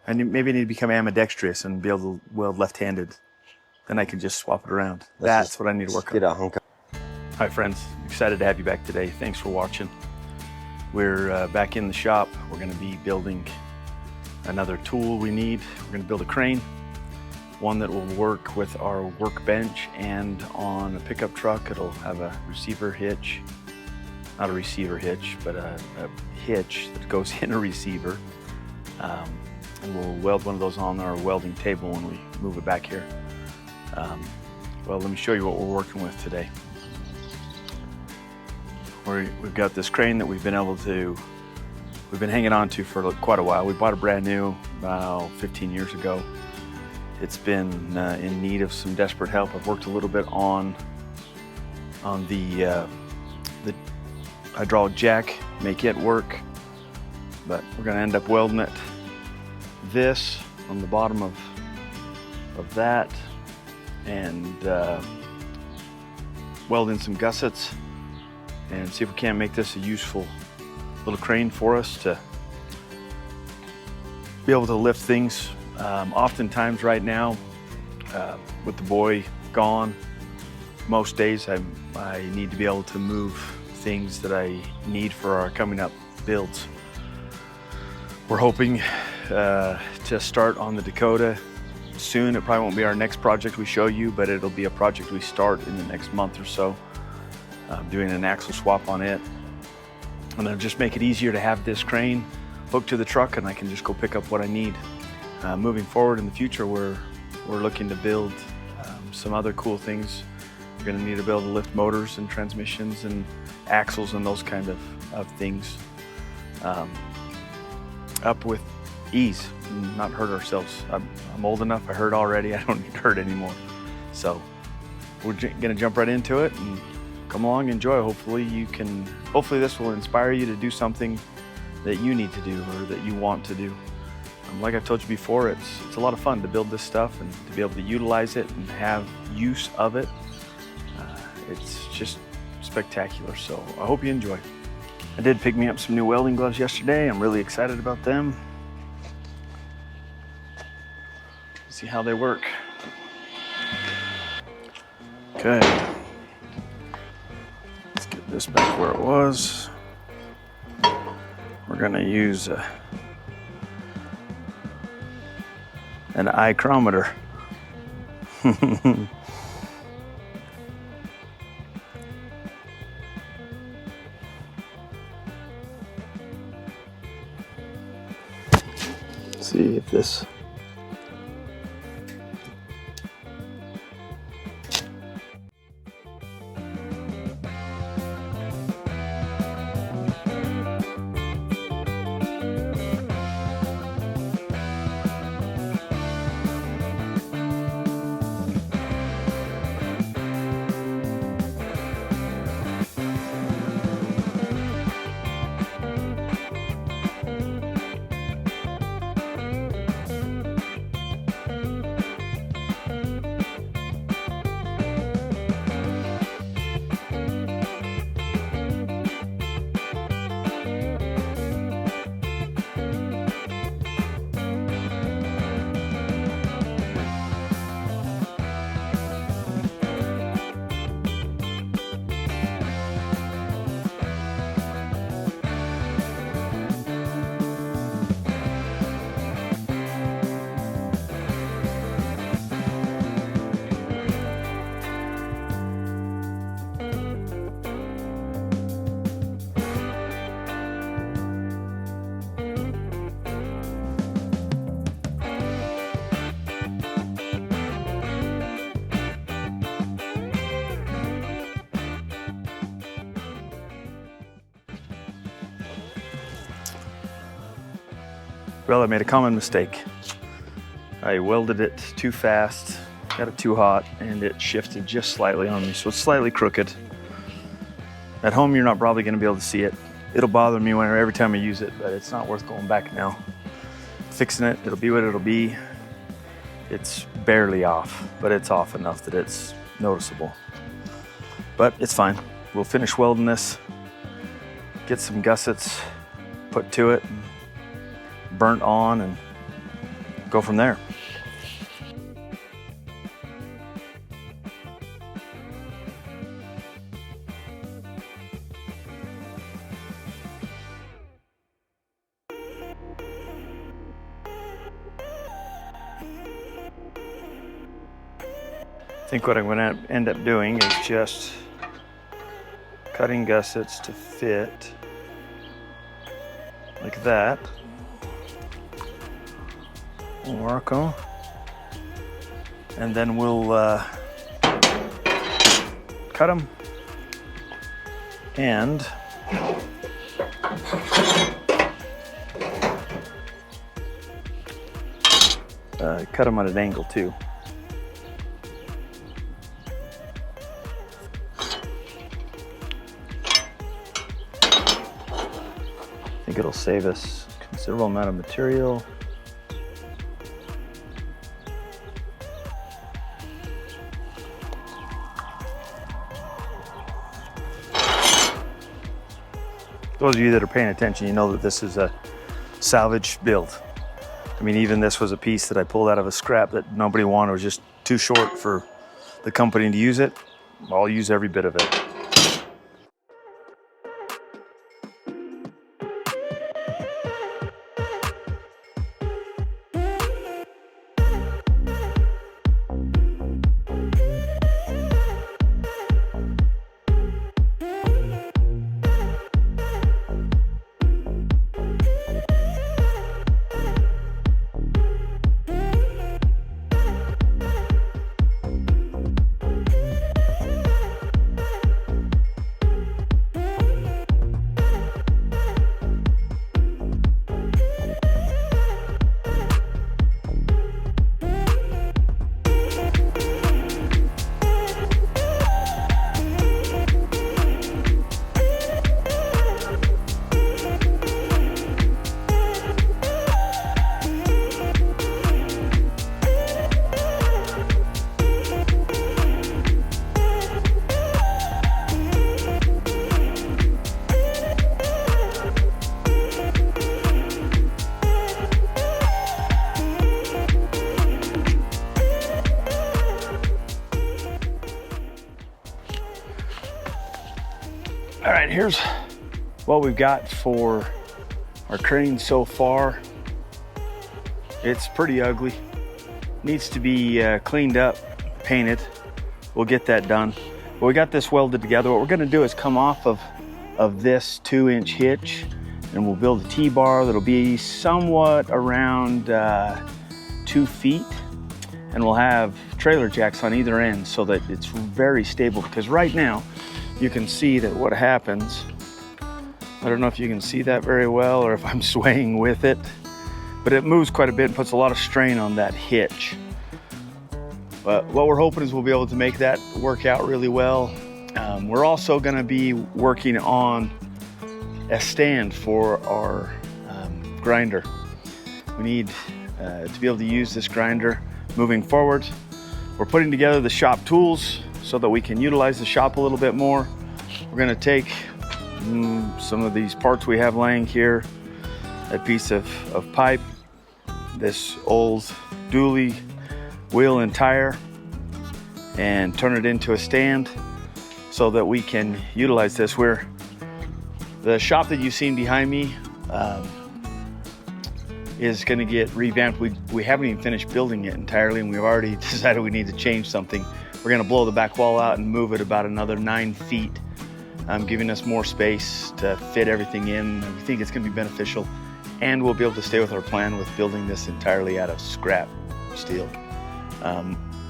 maybe I need to become ambidextrous and be able to weld left-handed. Then I can just swap it around. That's what I need to work on. Hi friends, excited to have you back today. Thanks for watching. We're back in the shop. We're going to be building another tool we need. We're going to build a crane, one that will work with our workbench, and on a pickup truck it'll have a receiver hitch. Not a receiver hitch, but a hitch that goes in a receiver. And we'll weld one of those on our welding table when we move it back here. Well, let me show you what we're working with today. We've got this crane that we've been hanging on to for quite a while. We bought it brand new about 15 years ago. It's been in need of some desperate help. I've worked a little bit on the hydraulic jack, make it work, but we're going to end up welding it this on the bottom of that, and weld in some gussets and see if we can't make this a useful little crane for us to be able to lift things. Oftentimes right now, with the boy gone, most days I need to be able to move things that I need for our coming up builds. We're hoping to start on the Dakota soon. It probably won't be our next project we show you, but it'll be a project we start in the next month or so. Doing an axle swap on it, and it'll just make it easier to have this crane hooked to the truck, and I can just go pick up what I need. Moving forward in the future, we're looking to build some other cool things. We're going to need to be able to lift motors and transmissions and axles and those kind of things up with ease and not hurt ourselves. I'm old enough, I hurt already, I don't need to hurt anymore. So we're gonna jump right into it and come along, enjoy. Hopefully this will inspire you to do something that you need to do or that you want to do. Like I've told you before, it's a lot of fun to build this stuff and to be able to utilize it and have use of it. It's just spectacular, so I hope you enjoy. I did pick me up some new welding gloves yesterday. I'm really excited about them. See how they work. Okay, let's get this back where it was. We're gonna use an micrometer. See if this Well, I made a common mistake. I welded it too fast, got it too hot, and it shifted just slightly on me, so it's slightly crooked. At home, you're not probably gonna be able to see it. It'll bother me every time I use it, but it's not worth going back now. Fixing it, it'll be what it'll be. It's barely off, but it's off enough that it's noticeable. But it's fine. We'll finish welding this, get some gussets put to it, burnt on, and go from there. I think what I'm going to end up doing is just cutting gussets to fit like that. We'll mark them, and then we'll cut them and cut them at an angle too. I think it'll save us a considerable amount of material. Those of you that are paying attention, you know that this is a salvage build. I mean, even this was a piece that I pulled out of a scrap that nobody wanted. It was just too short for the company to use it. I'll use every bit of it. All right, here's what we've got for our crane so far. It's pretty ugly. Needs to be cleaned up, painted. We'll get that done. But we got this welded together. What we're gonna do is come off of this 2-inch hitch, and we'll build a T-bar that'll be somewhat around 2 feet. And we'll have trailer jacks on either end so that it's very stable, because right now, you can see that what happens, I don't know if you can see that very well or if I'm swaying with it, but it moves quite a bit and puts a lot of strain on that hitch. But what we're hoping is we'll be able to make that work out really well. We're also going to be working on a stand for our grinder. We need to be able to use this grinder moving forward. We're putting together the shop tools so that we can utilize the shop a little bit more. We're gonna take some of these parts we have laying here, that piece of pipe, this old dually wheel and tire, and turn it into a stand so that we can utilize this. The shop that you've seen behind me is gonna get revamped. We haven't even finished building it entirely, and we've already decided we need to change something. We're gonna blow the back wall out and move it about another 9 feet, giving us more space to fit everything in. We think it's gonna be beneficial, and we'll be able to stay with our plan with building this entirely out of scrap steel.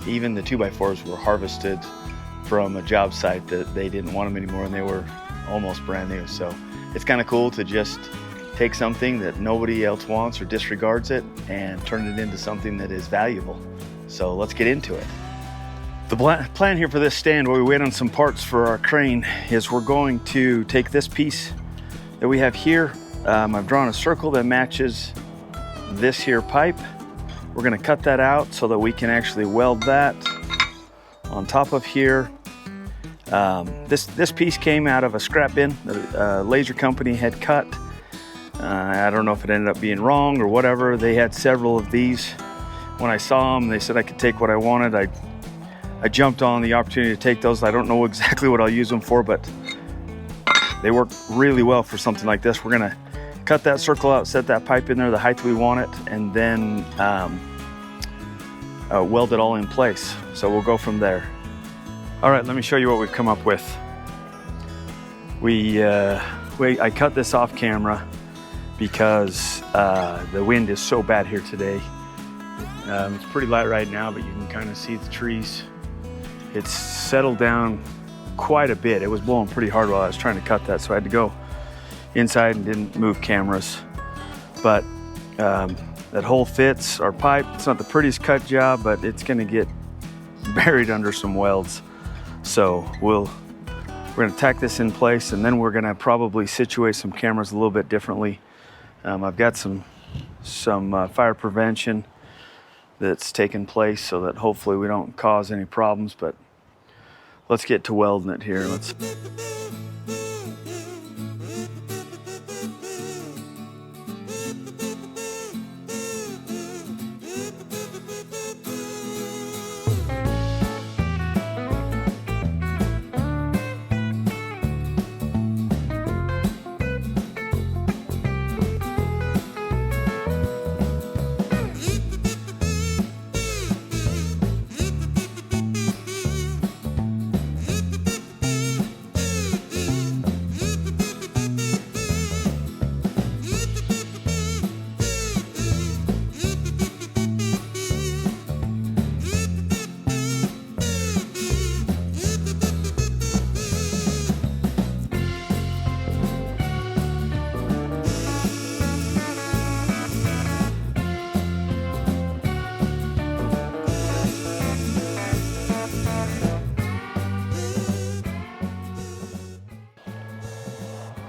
Even the 2x4s were harvested from a job site that they didn't want them anymore, and they were almost brand new. So it's kind of cool to just take something that nobody else wants or disregards it and turn it into something that is valuable. So let's get into it. The plan here for this stand, while we wait on some parts for our crane, is we're going to take this piece that we have here. I've drawn a circle that matches this here pipe. We're gonna cut that out so that we can actually weld that on top of here. This piece came out of a scrap bin that a laser company had cut. I don't know if it ended up being wrong or whatever. They had several of these when I saw them, they said I could take what I wanted. I jumped on the opportunity to take those. I don't know exactly what I'll use them for, but they work really well for something like this. We're gonna cut that circle out, set that pipe in there the height we want it, and then weld it all in place. So we'll go from there. All right, let me show you what we've come up with. I cut this off camera because the wind is so bad here today. It's pretty light right now, but you can kind of see the trees. It's settled down quite a bit. It was blowing pretty hard while I was trying to cut that, so I had to go inside and didn't move cameras. But that hole fits our pipe. It's not the prettiest cut job, but it's gonna get buried under some welds. So we're gonna tack this in place, and then we're gonna probably situate some cameras a little bit differently. I've got some fire prevention that's taken place so that hopefully we don't cause any problems, but let's get to welding it here.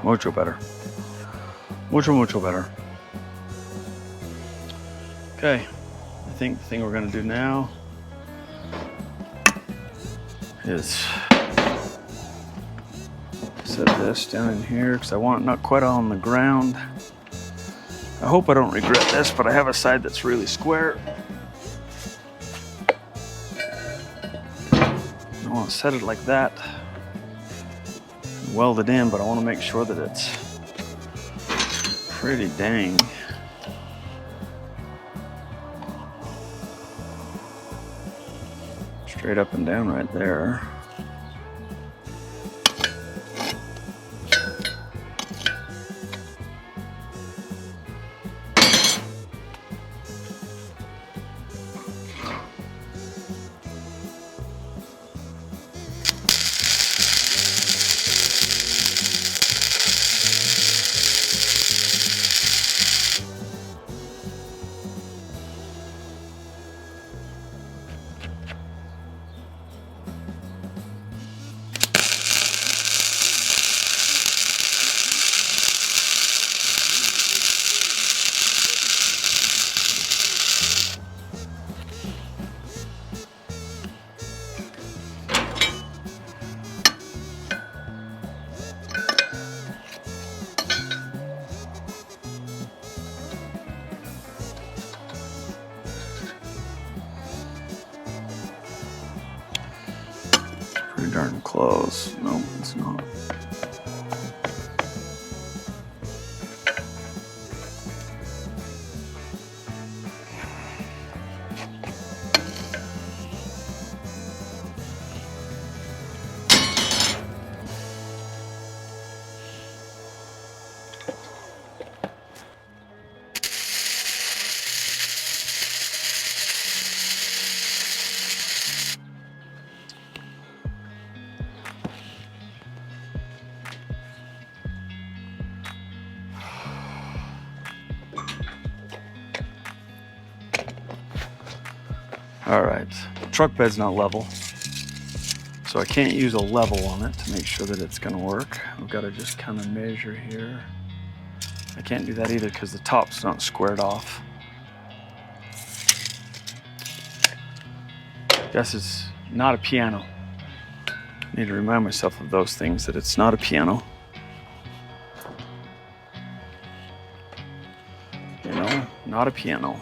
Mucho better. Mucho better. Okay, I think the thing we're gonna do now is set this down in here because I want it not quite on the ground. I hope I don't regret this, but I have a side that's really square. I want to set it like that. Weld it in, but I want to make sure that it's pretty dang. Straight up and down right there. Pretty darn close. No, it's not. All right, truck bed's not level, so I can't use a level on it to make sure that it's gonna work. I've got to just kind of measure here. I can't do that either because the top's not squared off. This is not a piano. I need to remind myself of those things, that it's not a piano. You know, not a piano.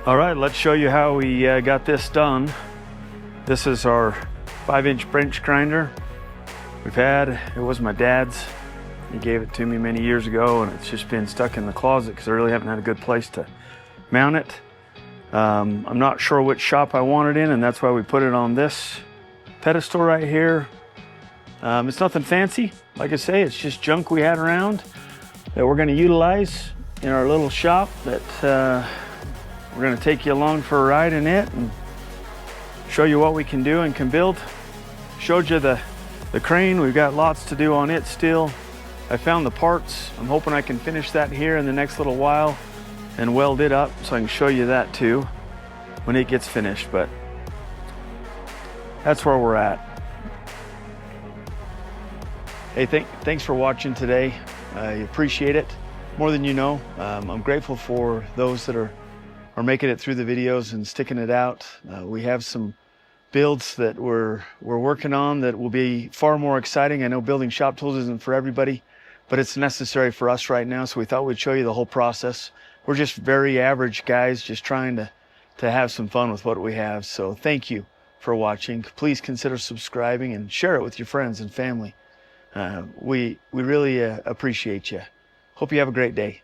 All right, let's show you how we got this done. This is our 5-inch bench grinder we've had. It was my dad's. He gave it to me many years ago, and it's just been stuck in the closet because I really haven't had a good place to mount it. I'm not sure which shop I want it in, and that's why we put it on this pedestal right here. It's nothing fancy. Like I say, it's just junk we had around that we're going to utilize in our little shop that we're going to take you along for a ride in it and show you what we can do and can build. Showed you the crane. We've got lots to do on it still. I found the parts. I'm hoping I can finish that here in the next little while and weld it up so I can show you that too when it gets finished, but that's where we're at. Hey, thanks for watching today. I appreciate it more than you know. I'm grateful for those that are making it through the videos and sticking it out. We have some builds that we're working on that will be far more exciting. I know building shop tools isn't for everybody, but it's necessary for us right now, so we thought we'd show you the whole process. We're just very average guys just trying to have some fun with what we have. So thank you for watching. Please consider subscribing and share it with your friends and family. We really appreciate you. Hope you have a great day.